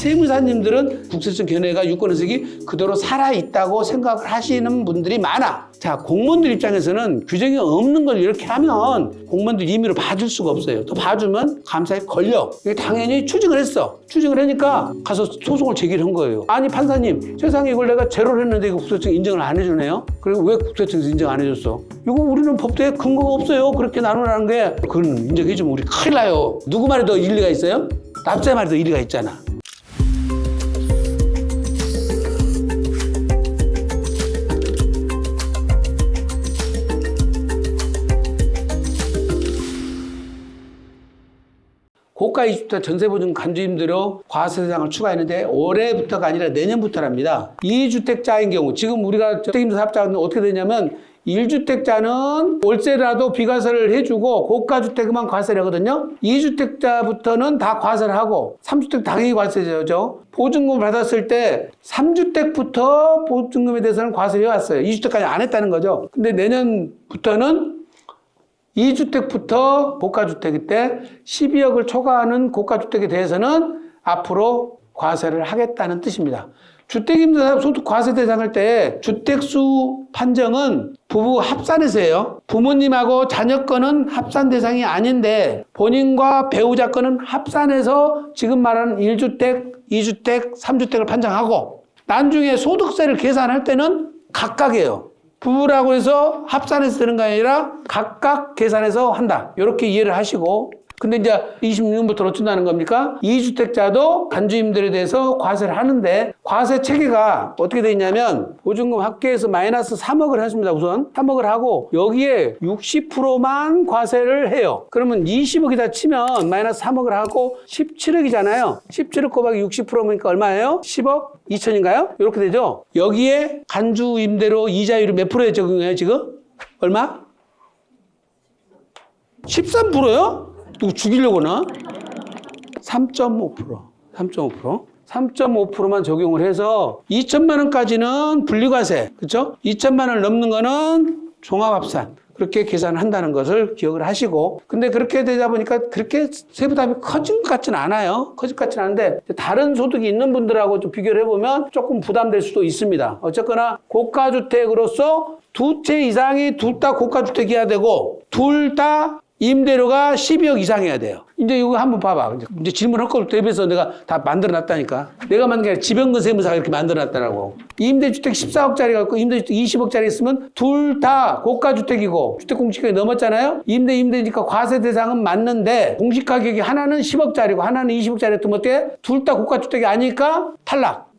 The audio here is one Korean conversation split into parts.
세무사님들은 국세청 견해가 유권해석이 그대로 살아있다고 생각을 하시는 분들이 많아. 자, 공무원들 입장에서는 규정이 없는 걸 이렇게 하면 공무원들 임의로 봐줄 수가 없어요. 또 봐주면 감사에 걸려. 이게 당연히 추징을 했어. 추징을 하니까 가서 소송을 제기를 한 거예요. 아니 판사님, 세상에 이걸 내가 제로를 했는데 이거 국세청 인정을 안 해주네요. 그리고 왜 국세청에서 인정 안 해줬어? 이거 우리는 법대에 근거가 없어요. 그렇게 나누라는 게 그건 인정해주면 우리 큰일 나요. 누구 말이 더 일리가 있어요? 납세 말이 더 일리가 있잖아. 고가 20주택 전세보증 간주임대로 과세 대상을 추가했는데 올해부터가 아니라 내년부터랍니다. 2주택자인 경우 지금 우리가 주택임대 사업자는 어떻게 되냐면 1주택자는 월세라도 비과세를 해주고 고가주택만 과세를 하거든요. 2주택자부터는 다 과세를 하고 3주택 당연히 과세죠. 보증금을 받았을 때 3주택부터 보증금에 대해서는 과세를 해왔어요. 2주택까지 안 했다는 거죠. 근데 내년부터는 2주택부터 고가주택일 때 12억을 초과하는 고가주택에 대해서는 앞으로 과세를 하겠다는 뜻입니다. 주택임대사업 소득 과세 대상일 때 주택수 판정은 부부 합산에서 해요. 부모님하고 자녀 거는 합산 대상이 아닌데 본인과 배우자 거는 합산해서 지금 말하는 1주택, 2주택, 3주택을 판정하고 나중에 소득세를 계산할 때는 각각이에요. 부부라고 해서 합산해서 되는 게 아니라 각각 계산해서 한다. 이렇게 이해를 하시고 근데 이제 26년부터 어쩐다는 겁니까? 2주택자도 간주임들에 대해서 과세를 하는데 과세 체계가 어떻게 돼 있냐면 보증금 합계해서 마이너스 3억을 했습니다. 우선 3억을 하고 여기에 60%만 과세를 해요. 그러면 20억이다 치면 마이너스 3억을 하고 17억이잖아요. 17억 곱하기 60%니까 얼마예요? 10억 2천인가요? 이렇게 되죠. 여기에 간주임대로 이자율이 몇 프로에 적용해요 지금? 얼마? 13%요? 누구 죽이려고나? 3.5%. 3.5%만 적용을 해서 2천만 원까지는 분리과세, 그렇죠? 2천만 원을 넘는 거는 종합합산. 그렇게 계산을 한다는 것을 기억을 하시고 근데 그렇게 되다 보니까 그렇게 세부담이 커진 것 같지는 않아요. 커질 것 같지는 않은데 다른 소득이 있는 분들하고 좀 비교를 해보면 조금 부담될 수도 있습니다. 어쨌거나 고가주택으로서 두 채 이상이 둘 다 고가주택이어야 되고 둘 다 임대료가 12억 이상이어야 돼요. 이제 이거 한번 봐봐. 이제 질문할 걸 대비해서 내가 다 만들어 놨다니까. 내가 만든 게 아니라 지병근 세무사가 이렇게 만들어 놨다라고. 임대주택 14억짜리가 있고 임대주택 20억짜리 있으면 둘 다 고가주택이고 주택공시가격이 넘었잖아요. 임대니까 과세 대상은 맞는데 공시가격이 하나는 10억짜리고 하나는 20억짜리였으면 어때? 둘 다 고가주택이 아니니까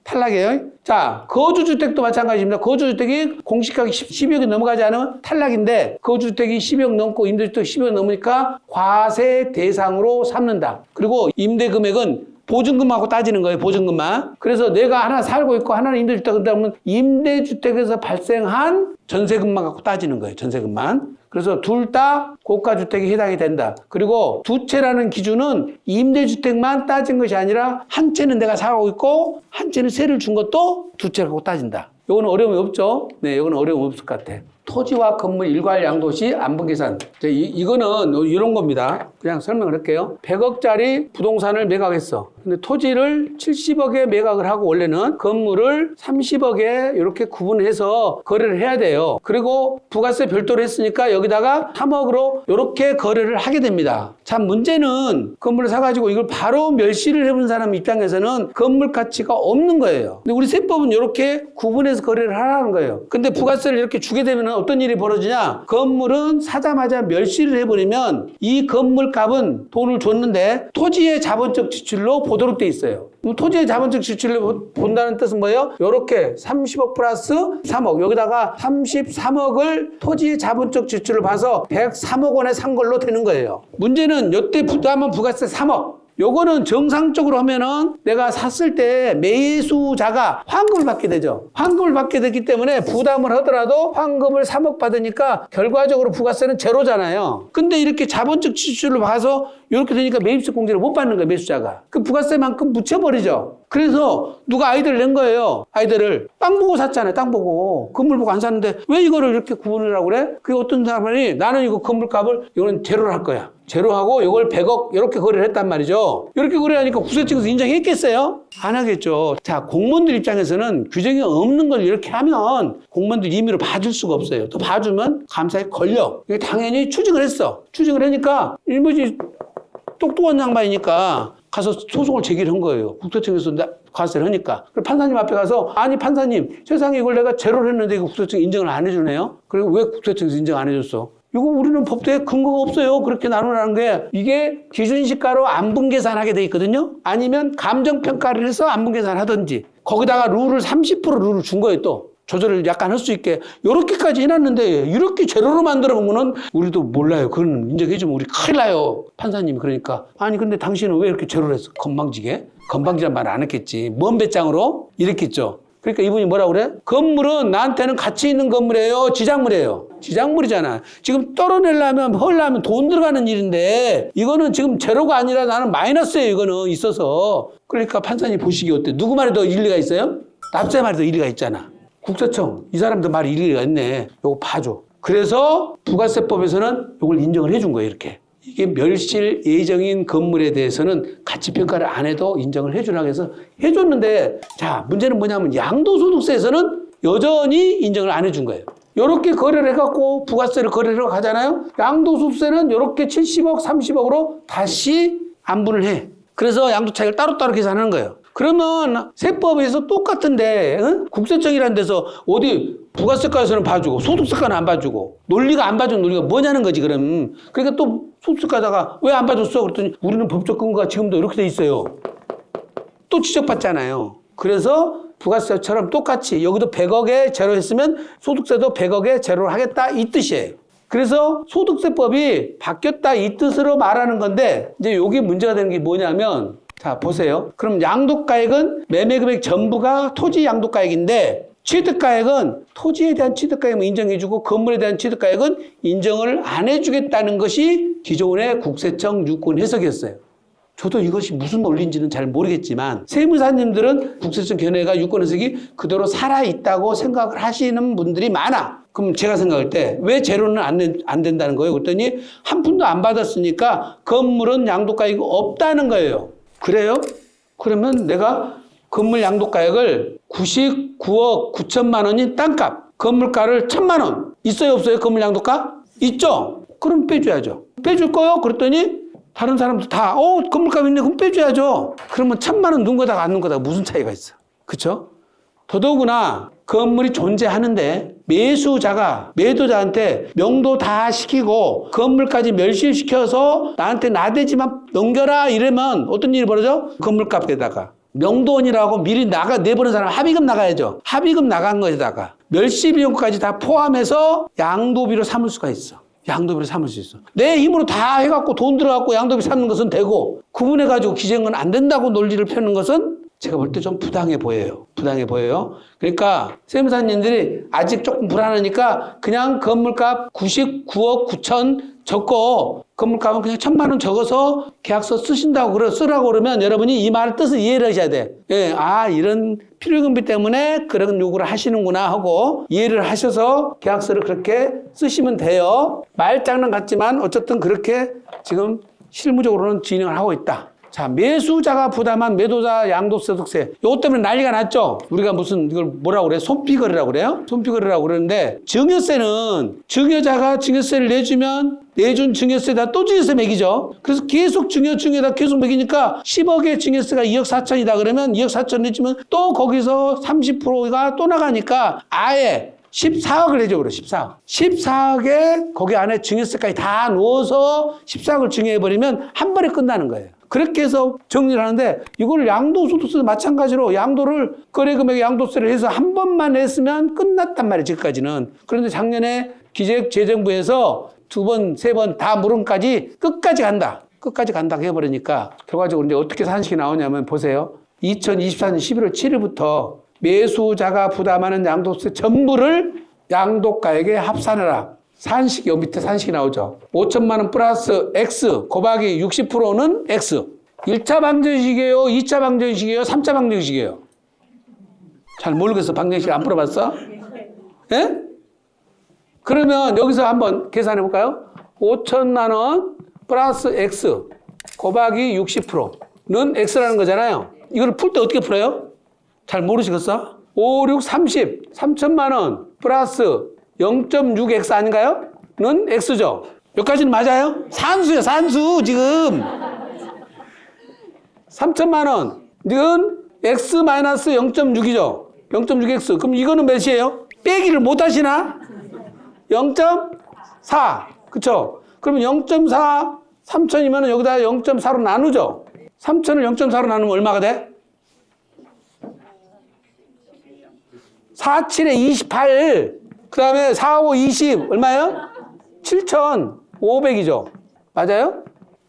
탈락이에요. 자, 거주주택도 마찬가지입니다. 거주주택이 공시가격이 12억이 넘어가지 않으면 탈락인데 거주주택이 12억 넘고 임대주택이 12억 넘으니까 과세 대상으로 삼는다. 그리고 임대금액은 보증금하고 따지는 거예요. 보증금만. 그래서 내가 하나 살고 있고 하나는 임대주택 그러면 임대주택에서 발생한 전세금만 갖고 따지는 거예요. 전세금만. 그래서 둘 다 고가주택에 해당이 된다. 그리고 두 채라는 기준은 임대주택만 따진 것이 아니라 한 채는 내가 사고 있고 한 채는 세를 준 것도 두 채를 갖고 따진다. 이거는 어려움이 없죠? 네, 이거는 어려움이 없을 것 같아. 토지와 건물 일괄 양도시 안분계산. 이거는 이런 겁니다. 그냥 설명을 할게요. 100억짜리 부동산을 매각했어. 근데 토지를 70억에 매각을 하고 원래는 건물을 30억에 이렇게 구분해서 거래를 해야 돼요. 그리고 부가세 별도로 했으니까 여기다가 3억으로 이렇게 거래를 하게 됩니다. 참 문제는 건물을 사가지고 이걸 바로 멸시를 해본 사람 입장에서는 건물 가치가 없는 거예요. 근데 우리 세법은 이렇게 구분해서 거래를 하라는 거예요. 근데 부가세를 이렇게 주게 되면 어떤 일이 벌어지냐? 건물은 사자마자 멸시를 해버리면 이 건물 값은 돈을 줬는데 토지의 자본적 지출로 보도록 돼 있어요. 토지의 자본적 지출로 본다는 뜻은 뭐예요? 이렇게 30억 플러스 3억 여기다가 33억을 토지의 자본적 지출을 봐서 103억 원에 산 걸로 되는 거예요. 문제는 이때 부담은 부가세 3억. 요거는 정상적으로 하면은 내가 샀을 때 매수자가 환급을 받게 되죠. 환급을 받게 되기 때문에 부담을 하더라도 환급을 3억 받으니까 결과적으로 부가세는 제로잖아요. 근데 이렇게 자본적 지출을 봐서 이렇게 되니까 매입세 공제를 못 받는 거예요, 매수자가. 그 부가세만큼 묻혀버리죠. 그래서 누가 아이디어를 낸 거예요. 아이디어를. 땅 보고 샀잖아요, 땅 보고. 건물 보고 안 샀는데 왜 이거를 이렇게 구분을 그래? 그게 어떤 사람이 나는 이거 건물값을 이거는 제로를 할 거야. 제로하고 이걸 100억 이렇게 거래를 했단 말이죠. 이렇게 거래하니까 국세청에서 인정했겠어요? 안 하겠죠. 자, 공무원들 입장에서는 규정이 없는 걸 이렇게 하면 공무원들 임의로 봐줄 수가 없어요. 또 봐주면 감사에 걸려. 이게 당연히 추징을 했어. 추징을 하니까 일부지 똑똑한 양반이니까 가서 소송을 제기를 한 거예요. 국세청에서 과세를 하니까. 그래서 판사님 앞에 가서 아니 판사님 세상에 이걸 내가 제로를 했는데 이거 국세청이 인정을 안 해주네요. 그리고 왜 국세청에서 인정 안 해줬어? 이거 우리는 법대에 근거가 없어요. 그렇게 나누라는 게 이게 기준시가로 안분계산하게 돼 있거든요. 아니면 감정평가를 해서 안분계산 하든지 거기다가 룰을 30% 룰을 준 거예요. 또 조절을 약간 할 수 있게 이렇게까지 해놨는데 이렇게 제로로 만들어 본 거는 우리도 몰라요. 그건 인정해주면 우리 큰일 나요. 판사님이 그러니까 아니 근데 당신은 왜 이렇게 제로를 했어? 건방지게? 건방지란 말 안 했겠지. 먼 배짱으로 이랬겠죠. 그러니까 이분이 뭐라고 그래? 건물은 나한테는 가치 있는 건물이에요? 지작물이에요? 지작물이잖아. 지금 떨어내려면 헐려면 돈 들어가는 일인데 이거는 지금 제로가 아니라 나는 마이너스예요. 이거는 있어서. 그러니까 판사님 보시기 어때? 누구 말이 더 일리가 있어요? 납세 말이 더 일리가 있잖아. 국세청 이 사람도 말이 일리가 있네. 요거 봐줘. 그래서 부가세법에서는 요걸 인정을 해준 거예요. 이렇게. 이게 멸실 예정인 건물에 대해서는 가치평가를 안 해도 인정을 해주라고 해서 해줬는데 자 문제는 뭐냐면 양도소득세에서는 여전히 인정을 안 해준 거예요. 이렇게 거래를 해갖고 부가세를 거래를 하잖아요. 양도소득세는 이렇게 70억 30억으로 다시 안분을 해. 그래서 양도차익을 따로따로 계산하는 거예요. 그러면 세법에서 똑같은데 국세청이라는 데서 어디 부가세과에서는 봐주고 소득세과는 안 봐주고 논리가 안 봐준 논리가 뭐냐는 거지. 그럼 그러니까 또 소득세과다가 왜 안 봐줬어? 그랬더니 우리는 법적 근거가 지금도 이렇게 돼 있어요. 또 지적받잖아요. 그래서 부가세처럼 똑같이 여기도 100억에 제로했으면 소득세도 100억에 제로를 하겠다 이 뜻이에요. 그래서 소득세법이 바뀌었다 이 뜻으로 말하는 건데 이제 여기 문제가 되는 게 뭐냐면 자 보세요. 그럼 양도가액은 매매금액 전부가 토지 양도가액인데 취득가액은 토지에 대한 취득가액은 인정해주고 건물에 대한 취득가액은 인정을 안 해주겠다는 것이 기존의 국세청 유권 해석이었어요. 저도 이것이 무슨 논리인지는 잘 모르겠지만 세무사님들은 국세청 견해가 유권 해석이 그대로 살아있다고 생각을 하시는 분들이 많아. 그럼 제가 생각할 때 왜 제로는 안 된다는 거예요? 그랬더니 한 푼도 안 받았으니까 건물은 양도가액이 없다는 거예요. 그래요? 그러면 내가 건물 양도가액을 99억 9천만 원인 땅값, 건물가를 1,000만 원 있어요 없어요? 건물 양도가? 있죠? 그럼 빼줘야죠. 빼줄 거요? 그랬더니 다른 사람도 다 건물값 있네 그럼 빼줘야죠. 그러면 1,000만 원 넣은 거다가 안 넣은 거다가 무슨 차이가 있어? 그쵸? 더더구나 건물이 존재하는데 매수자가 매도자한테 명도 다 시키고 건물까지 멸실시켜서 나한테 나대지만 넘겨라 이러면 어떤 일이 벌어져? 건물값에다가 명도원이라고 미리 내보낸 사람 합의금 나가야죠. 합의금 나간 거에다가 멸실비용까지 다 포함해서 양도비로 삼을 수가 있어. 양도비로 삼을 수 있어. 내 힘으로 다 해갖고 돈 들어갖고 양도비 삼는 것은 되고 구분해가지고 기재는 안 된다고 논리를 펴는 것은 제가 볼 때 좀 부당해 보여요. 부당해 보여요. 그러니까 세무사님들이 아직 조금 불안하니까 그냥 건물값 99억 9천 적고 건물값은 그냥 1,000만 원 적어서 계약서 쓰라고 그러면 여러분이 이 말의 뜻을 이해를 하셔야 돼. 예, 이런 필요금비 때문에 그런 요구를 하시는구나 하고 이해를 하셔서 계약서를 그렇게 쓰시면 돼요. 말장난 같지만 어쨌든 그렇게 지금 실무적으로는 진행을 하고 있다. 자, 매수자가 부담한 매도자 양도소득세. 이것 때문에 난리가 났죠? 우리가 무슨 이걸 뭐라고 그래? 손피거리라고 그래요? 손피거리라고 그러는데 증여세는 증여자가 증여세를 내준 증여세에다 또 증여세 매기죠. 그래서 계속 증여에다 계속 매기니까 10억의 증여세가 2억 4천이다 그러면 2억 4천 내주면 또 거기서 30%가 또 나가니까 아예 14억을 내줘버려, 14억. 14억에 거기 안에 증여세까지 다 넣어서 14억을 증여해버리면 한 번에 끝나는 거예요. 그렇게 해서 정리를 하는데 이걸 양도소득세도 마찬가지로 양도를 거래금액의 양도세를 해서 한 번만 했으면 끝났단 말이에요. 지금까지는. 그런데 작년에 기재재정부에서 2번, 3번 다 물음까지 끝까지 간다 해버리니까 결과적으로 이제 어떻게 산식이 나오냐면 보세요. 2024년 11월 7일부터 매수자가 부담하는 양도세 전부를 양도가액에 합산해라. 산식이 요 밑에 산식이 나오죠. 5천만 원 플러스 X 곱하기 60%는 X. 1차 방정식이에요? 2차 방정식이에요? 3차 방정식이에요? 잘 모르겠어. 방정식 안 풀어봤어? 예? 그러면 여기서 한번 계산해 볼까요? 5천만 원 플러스 X 곱하기 60%는 X라는 거잖아요. 이걸 풀 때 어떻게 풀어요? 잘 모르시겠어? 5, 6, 30. 3천만 원 플러스 0.6X 아닌가요? 는 X죠. 여기까지는 맞아요? 산수요, 산수, 지금. 3천만 원은 X 마이너스 0.6이죠. 0.6X. 그럼 이거는 몇이에요? 빼기를 못 하시나? 0.4. 그쵸? 그러면 0.4, 3천이면 여기다 0.4로 나누죠? 3천을 0.4로 나누면 얼마가 돼? 4, 7에 28. 그 다음에 4, 5, 20. 얼마예요? 7,500이죠. 맞아요?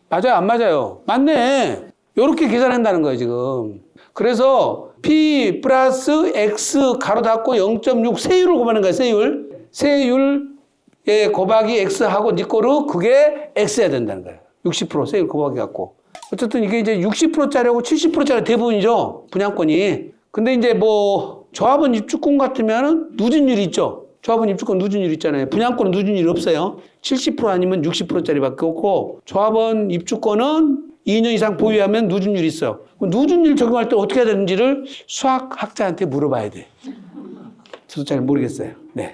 맞아요? 안 맞아요? 맞네. 요렇게 계산한다는 거예요, 지금. 그래서 P 플러스 X 가로 닫고 0.6 세율을 곱하는 거예요, 세율. 세율에 곱하기 X하고 니 거로 그게 X해야 된다는 거예요. 60% 세율 곱하기 갖고. 어쨌든 이게 이제 60%짜리하고 70%짜리 대부분이죠, 분양권이. 근데 이제 뭐 조합원 입주권 같으면 누진율이 있죠. 조합원 입주권 누진율 있잖아요. 분양권은 누진율이 없어요. 70% 아니면 60%짜리밖에 없고 조합원 입주권은 2년 이상 보유하면 누진율이 있어요. 누진율 적용할 때 어떻게 해야 되는지를 수학학자한테 물어봐야 돼. 저도 잘 모르겠어요. 네.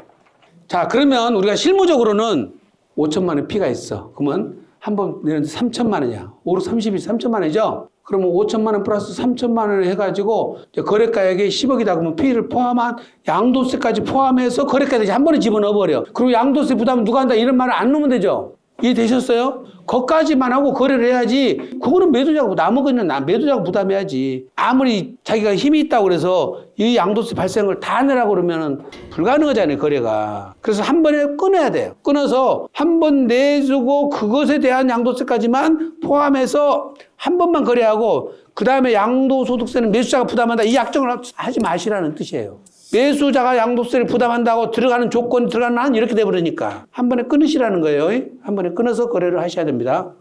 자, 그러면 우리가 실무적으로는 5천만 원 피가 있어. 그러면 한번 내는데 3천만 원이야. 5로 30이 3천만 원이죠? 그러면 5천만 원 플러스 3천만 원을 해가지고 거래가액이 10억이다 그러면 피를 포함한 양도세까지 포함해서 거래가액이 한 번에 집어넣어버려. 그리고 양도세 부담은 누가 한다 이런 말을 안 넣으면 되죠. 이해되셨어요? 거기까지만 하고 거래를 해야지. 그거는 매도자가 나머지는 매도자가 부담해야지. 아무리 자기가 힘이 있다고 그래서 이 양도세 발생을 다 내라고 그러면 불가능하잖아요, 거래가. 그래서 한 번에 끊어야 돼요. 끊어서 한 번 내주고 그것에 대한 양도세까지만 포함해서 한 번만 거래하고 그 다음에 양도소득세는 매수자가 부담한다. 이 약정을 하지 마시라는 뜻이에요. 매수자가 양도세를 부담한다고 들어가는 조건이 들어가는 한 이렇게 돼버리니까 한 번에 끊으시라는 거예요. 한 번에 끊어서 거래를 하셔야 됩니다.